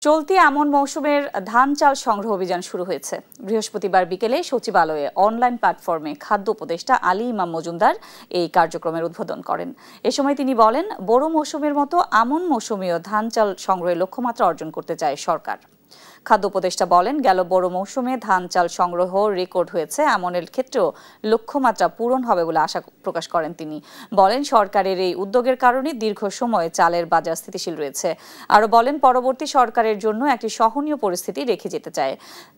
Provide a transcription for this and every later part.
চলতি আমন মৌসুমের ধান চাল সংগ্রহ অভিযান শুরু হয়েছে। বৃহস্পতিবার বিকেলে সচিবালয়ে অনলাইন প্ল্যাটফর্মে খাদ্য উপদেষ্টা আলী ইমাম মজুমদার এই কার্যক্রমের উদ্বোধন করেন। এ সময় তিনি বলেন, বোরো মৌসুমের মতো আমন মৌসুমেও ধান চাল সংগ্রহের লক্ষ্যমাত্রা অর্জন করতে চায় সরকার। খাদ্য উপদেষ্টা বলেন, গেল বড় মৌসুমে ধান চাল সংগ্রহ রেকর্ড হয়েছে, এমনের ক্ষেত্রেও লক্ষ্যমাত্রা পূরণ হবে বলে আশা প্রকাশ করেন তিনি। বলেন, সরকারের এই উদ্যোগের কারণে দীর্ঘ সময় চালের বাজার স্থিতিশীল রয়েছে। আরও বলেন, পরবর্তী সরকারের জন্য একটি সহনীয় পরিস্থিতি রেখে যেতে চায়,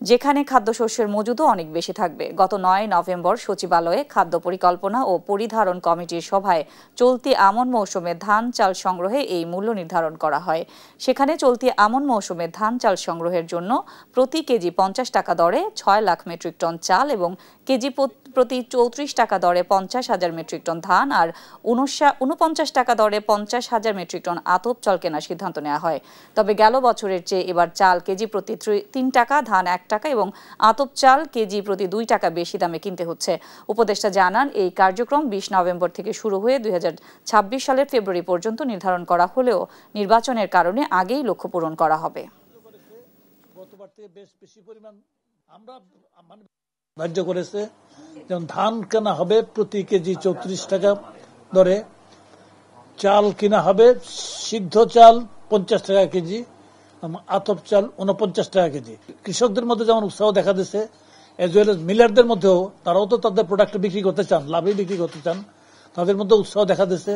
যেখানে খাদ্যশস্যের মজুদও অনেক বেশি থাকবে। গত 9 নভেম্বর সচিবালয়ে খাদ্য পরিকল্পনা ও পরিধারণ কমিটির সভায় চলতি আমন মৌসুমে ধান চাল সংগ্রহে এই মূল্য নির্ধারণ করা হয়। সেখানে চলতি আমন মৌসুমে ধান চাল সংগ্রহের জন্য প্রতি কেজি 50 টাকা দরে 6 লাখ মেট্রিক টন চাল এবং কেজি প্রতি 34 টাকা দরে 50,000 মেট্রিক টন ধান আর 49 টাকা দরে 50,000 মেট্রিক টন আতপ চাল কেনার সিদ্ধান্ত নেওয়া হয়। তবে গেল বছরের চেয়ে এবার চাল কেজি প্রতি 3 টাকা, ধান 1 টাকা এবং আতপ চাল কেজি প্রতি 2 টাকা বেশি দামে কিনতে হচ্ছে। উপদেষ্টা জানান, এই কার্যক্রম 20 নভেম্বর থেকে শুরু হয়ে 2026 সালের ফেব্রুয়ারি পর্যন্ত নির্ধারণ করা হলেও নির্বাচনের কারণে আগেই লক্ষ্য পূরণ করা হবে। গতবার থেকে বেশি পরিমাণ আমরা ধার্য করেছে, যেমন ধান কেনা হবে প্রতি কেজি 34 টাকা দরে, চাল কিনা হবে সিদ্ধ চাল 50 টাকা কেজি, আতপ চাল 49 টাকা কেজি। কৃষকদের মধ্যে যেমন উৎসাহ দেখা দিচ্ছে, এজ ওয়েল এজ মিলারদের মধ্যেও, তারাও তো তাদের প্রোডাক্ট বিক্রি করতে চান, লাভে বিক্রি করতে চান, তাদের মধ্যে উৎসাহ দেখা দিচ্ছে।